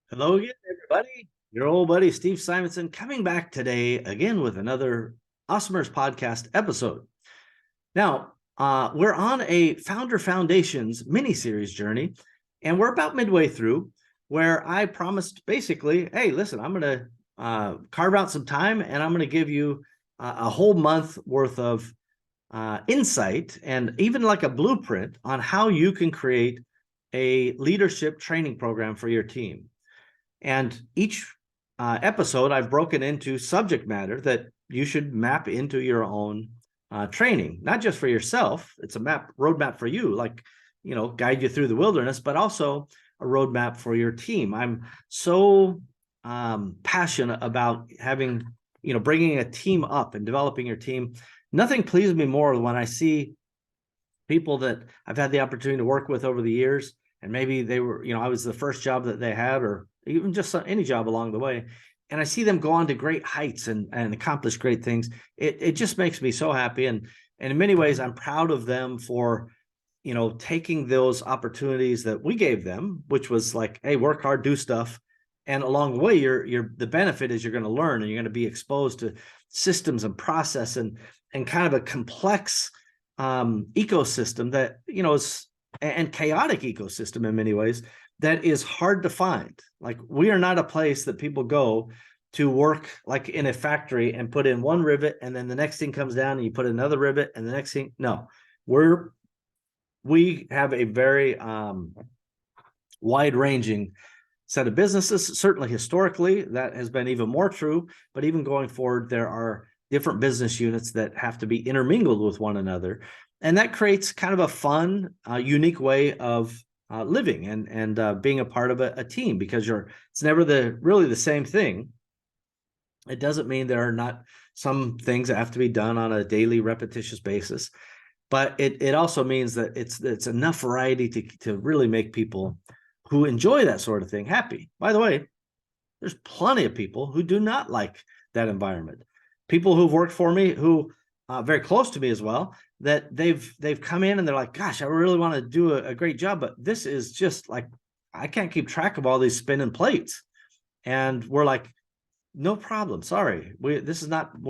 Hello again, everybody. Your old buddy Steve Simonson coming back today again with another Awesomers podcast episode. Now, we're on a Founder Foundations mini-series journey, and we're about midway through where I promised basically, hey, listen, I'm going to carve out some time and I'm going to give you a whole month worth of insight and even like a blueprint on how you can create a leadership training program for your team. And each episode, I've broken into subject matter that you should map into your own training, not just for yourself. It's a roadmap for you, like, guide you through the wilderness, but also a roadmap for your team. I'm so passionate about bringing a team up and developing your team. Nothing pleases me more than when I see people that I've had the opportunity to work with over the years, and maybe they were, I was the first job that they had, or even just any job along the way, and I see them go on to great heights and accomplish great things. It just makes me so happy, and in many ways, I'm proud of them for taking those opportunities that we gave them, which was like, hey, work hard, do stuff, and along the way, the benefit is you're going to learn and you're going to be exposed to systems and process and kind of a complex ecosystem that is and chaotic ecosystem in many ways that is hard to find. Like, we are not a place that people go to work like in a factory and put in one rivet and then the next thing comes down and you put another rivet and the next thing. No, we have a very wide-ranging set of businesses. Certainly historically that has been even more true, but even going forward, there are different business units that have to be intermingled with one another. And that creates kind of a fun, unique way of living and being a part of a team, because it's never really the same thing. It doesn't mean there are not some things that have to be done on a daily repetitious basis, but it also means that it's enough variety to really make people who enjoy that sort of thing happy. By the way, there's plenty of people who do not like that environment. People who've worked for me, who very close to me as well, that they've come in and they're like, gosh, I really want to do a great job, but this is just like, I can't keep track of all these spinning plates. And we're like, no problem. Sorry. We're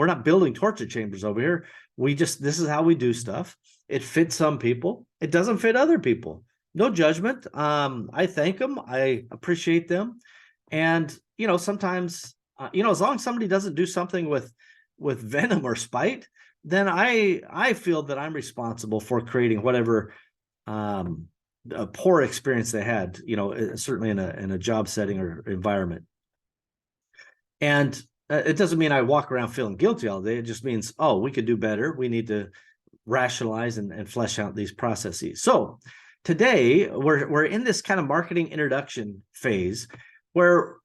not building torture chambers over here. This is how we do stuff. It fits some people. It doesn't fit other people. No judgment. I thank them. I appreciate them. And, sometimes, as long as somebody doesn't do something with venom or spite, then I feel that I'm responsible for creating whatever a poor experience they had, certainly in a job setting or environment. And it doesn't mean I walk around feeling guilty all day. It just means, oh, we could do better. We need to rationalize and flesh out these processes. So today we're in this kind of marketing introduction phase where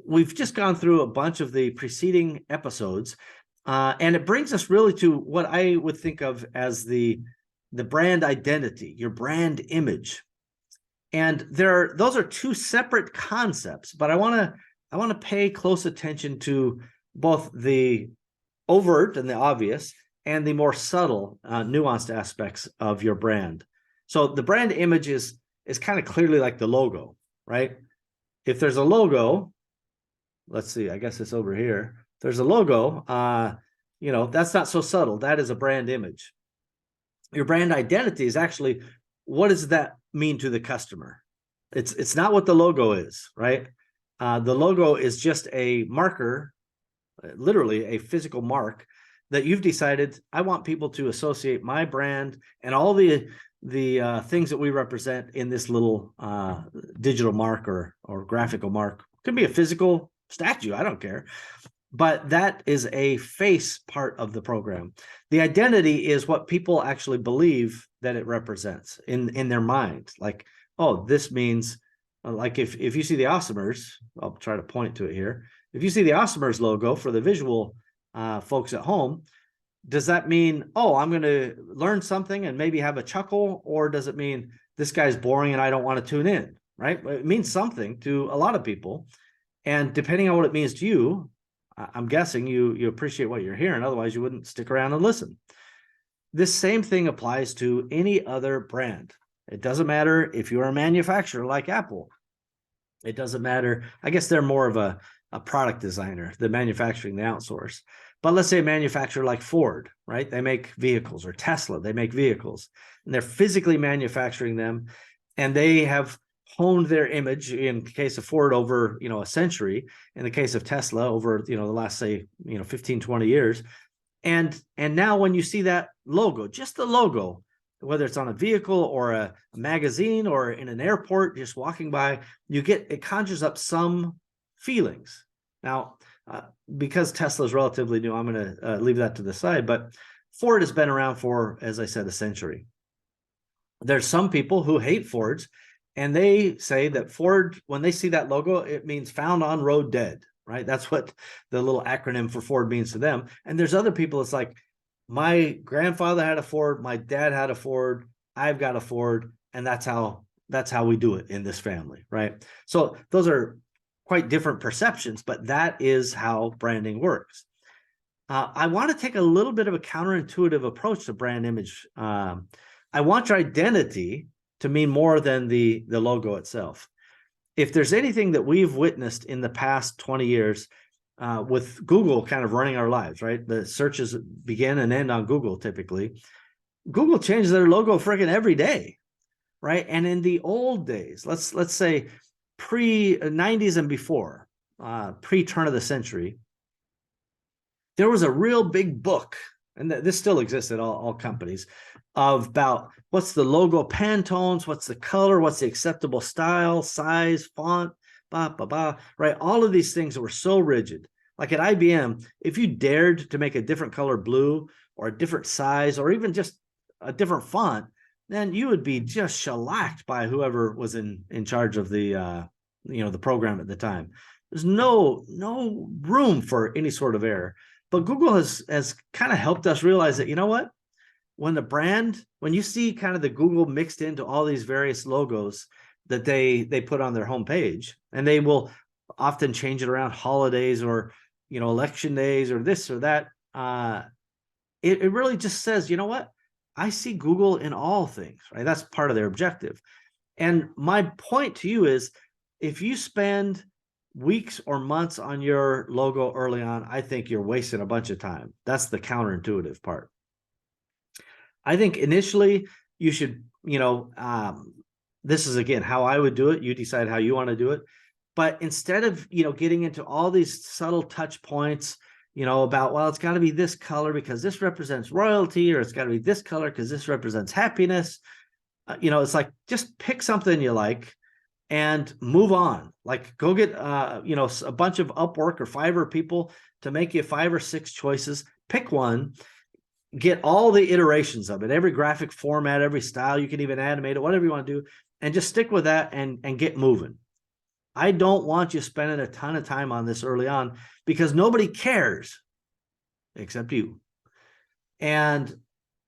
we've just gone through a bunch of the preceding episodes, and it brings us really to what I would think of as the brand identity, your brand image. And those are two separate concepts, but I want to pay close attention to both the overt and the obvious and the more subtle, nuanced aspects of your brand. So the brand image is kind of clearly like the logo, right? If there's a logo, let's see, I guess it's over here. There's a logo, that's not so subtle. That is a brand image. Your brand identity is actually, what does that mean to the customer? It's not what the logo is, right? The logo is just a marker, literally a physical mark that you've decided, I want people to associate my brand and all the things that we represent in this little digital mark or graphical mark. It could be a physical statue, I don't care. But that is a face part of the program. The identity is what people actually believe that it represents in their mind. Like, oh, this means, like if you see the Awesomers, I'll try to point to it here. If you see the Awesomers logo for the visual folks at home, does that mean, oh, I'm going to learn something and maybe have a chuckle? Or does it mean this guy's boring and I don't want to tune in, right? It means something to a lot of people. And depending on what it means to you, I'm guessing you appreciate what you're hearing. Otherwise, you wouldn't stick around and listen. This same thing applies to any other brand. It doesn't matter if you're a manufacturer like Apple. It doesn't matter. I guess they're more of a product designer, the manufacturing, they outsource. But let's say a manufacturer like Ford, right? They make vehicles, or Tesla, they make vehicles, and they're physically manufacturing them. And they have honed their image, in the case of Ford, over, a century. In the case of Tesla, over, the last, say, 15, 20 years. And now when you see that logo, just the logo, whether it's on a vehicle or a magazine or in an airport, just walking by, it conjures up some feelings. Now, because Tesla is relatively new, I'm going to leave that to the side, but Ford has been around for, as I said, a century. There's some people who hate Fords, and they say that Ford, when they see that logo, it means found on road dead, right? That's what the little acronym for Ford means to them. And there's other people, it's like, my grandfather had a Ford, my dad had a Ford, I've got a Ford, and that's how we do it in this family, right? So those are quite different perceptions, but that is how branding works. I want to take a little bit of a counterintuitive approach to brand image. I want your identity to mean more than the logo itself. If there's anything that we've witnessed in the past 20 years, with Google kind of running our lives, right? The searches begin and end on Google typically. Google changes their logo freaking every day, right? And in the old days, let's say pre-90s and before, pre-turn of the century, there was a real big book, and this still exists at all companies, about what's the logo Pantones, what's the color, what's the acceptable style, size, font, right? All of these things that were so rigid. Like at IBM, if you dared to make a different color blue or a different size or even just a different font, then you would be just shellacked by whoever was in charge of the the program at the time. There's no room for any sort of error. But Google has kind of helped us realize that, you know what? When you see kind of the Google mixed into all these various logos that they put on their homepage, and they will often change it around holidays or, election days or this or that. It really just says, you know what? I see Google in all things, right? That's part of their objective. And my point to you is, if you spend weeks or months on your logo early on, I think you're wasting a bunch of time. That's the counterintuitive part. I think initially you should, this is again how I would do it. You decide how you want to do it. But instead of, getting into all these subtle touch points, about, well, it's got to be this color because this represents royalty, or it's got to be this color because this represents happiness. It's like, just pick something you like and move on. Like, go get, a bunch of Upwork or Fiverr people to make you 5 or 6 choices. Pick one, get all the iterations of it, every graphic format, every style. You can even animate it, whatever you want to do, and just stick with that and get moving. I don't want you spending a ton of time on this early on, because nobody cares except you. And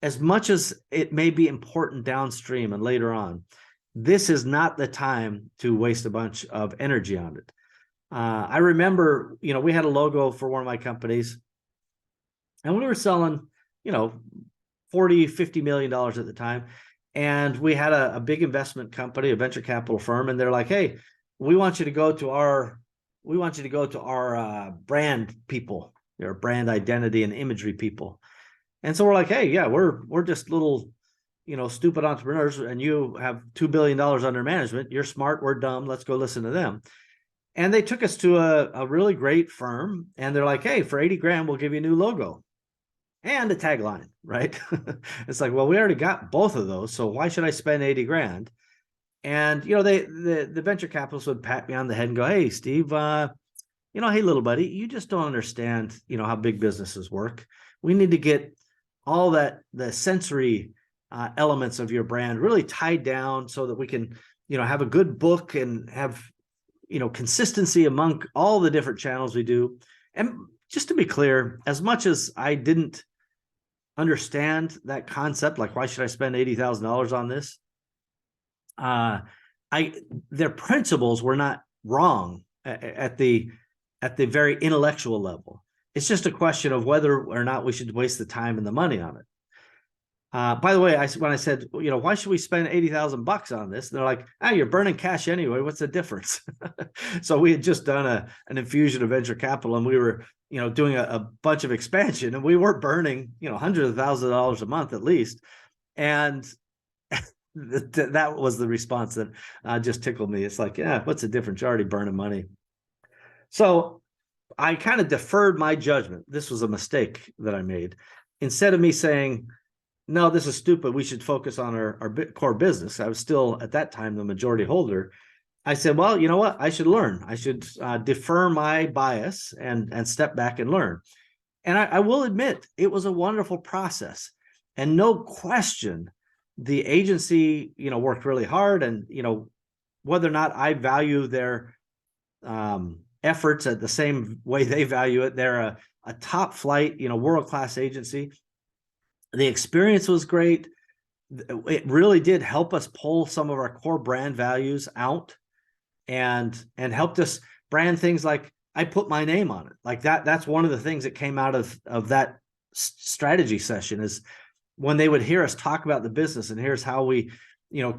as much as it may be important downstream and later on, this is not the time to waste a bunch of energy on it. I remember, we had a logo for one of my companies, and we were selling, $40-50 million at the time. And we had a big investment company, a venture capital firm, and they're like, hey, we want you to go to our brand people, your brand identity and imagery people. And so we're like, hey, yeah, we're just little, stupid entrepreneurs, and you have $2 billion under management. You're smart, we're dumb. Let's go listen to them. And they took us to a really great firm, and they're like, hey, for 80 grand, we'll give you a new logo and a tagline, right? It's like, well, we already got both of those, so why should I spend 80 grand? And, the venture capitalists would pat me on the head and go, hey, Steve, hey, little buddy, you just don't understand, how big businesses work. We need to get all the sensory elements of your brand really tied down so that we can, have a good book and have, consistency among all the different channels we do. And just to be clear, as much as I didn't understand that concept, like, why should I spend $80,000 on this? Their principles were not wrong at the very intellectual level. It's just a question of whether or not we should waste the time and the money on it. By the way, when I said, why should we spend $80,000 on this? And they're like, you're burning cash anyway. What's the difference? So we had just done an infusion of venture capital, and we were, doing a bunch of expansion, and we were burning, hundreds of thousands of dollars a month at least. And that was the response that just tickled me. It's like, yeah, what's the difference? You're already burning money. So I kind of deferred my judgment. This was a mistake that I made. Instead of me saying, no, this is stupid, we should focus on our core business. I was still at that time the majority holder. I said, well, you know what? I should learn. I should defer my bias and step back and learn. And I will admit, it was a wonderful process. And no question, the agency, worked really hard. And, whether or not I value their efforts at the same way they value it, they're a top flight, world-class agency. The experience was great. It really did help us pull some of our core brand values out and helped us brand things like, I put my name on it. Like that's one of the things that came out of that strategy session, is when they would hear us talk about the business, and here's how we,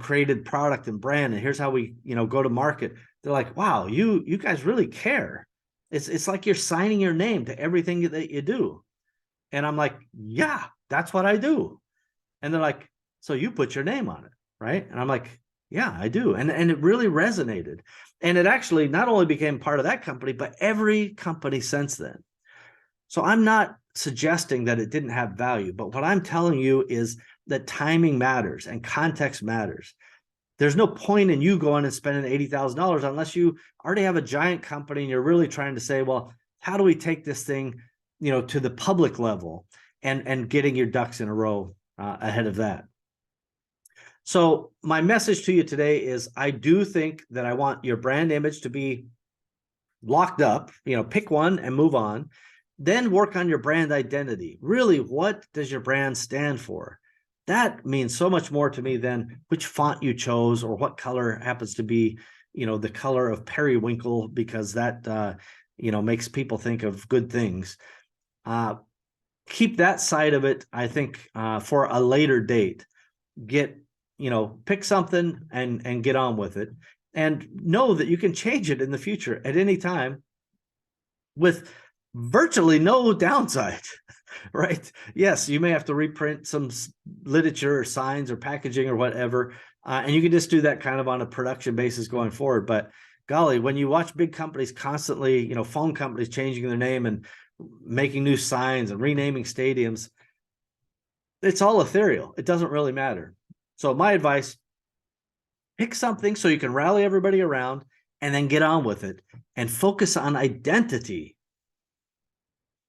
created product and brand, and here's how we, go to market. They're like, wow, you guys really care. It's like you're signing your name to everything that you do. And I'm like, yeah, that's what I do. And they're like, so you put your name on it, right? And I'm like, yeah, I do. And it really resonated. And it actually not only became part of that company, but every company since then. So I'm not suggesting that it didn't have value, but what I'm telling you is that timing matters and context matters. There's no point in you going and spending $80,000 unless you already have a giant company and you're really trying to say, well, how do we take this thing, to the public level, and getting your ducks in a row ahead of that. So my message to you today is, I do think that I want your brand image to be locked up, pick one and move on. Then work on your brand identity. Really, what does your brand stand for? That means so much more to me than which font you chose or what color happens to be, the color of periwinkle, because that, makes people think of good things. Keep that side of it, I think, for a later date. Pick something and get on with it, and know that you can change it in the future at any time with virtually no downside, right? Yes, you may have to reprint some literature or signs or packaging or whatever, and you can just do that kind of on a production basis going forward. But golly, when you watch big companies constantly, phone companies changing their name and making new signs and renaming stadiums, it's all ethereal. It doesn't really matter. So my advice, pick something so you can rally everybody around, and then get on with it and focus on identity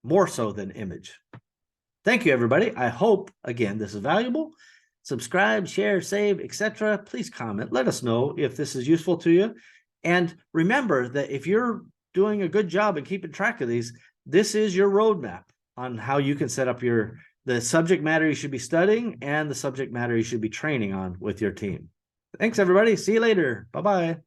more so than image. Thank you, everybody. I hope, again, this is valuable. Subscribe, share, save, etc. Please comment. Let us know if this is useful to you. And remember that if you're doing a good job and keeping track of these, this is your roadmap on how you can set up the subject matter you should be studying and the subject matter you should be training on with your team. Thanks, everybody. See you later. Bye-bye.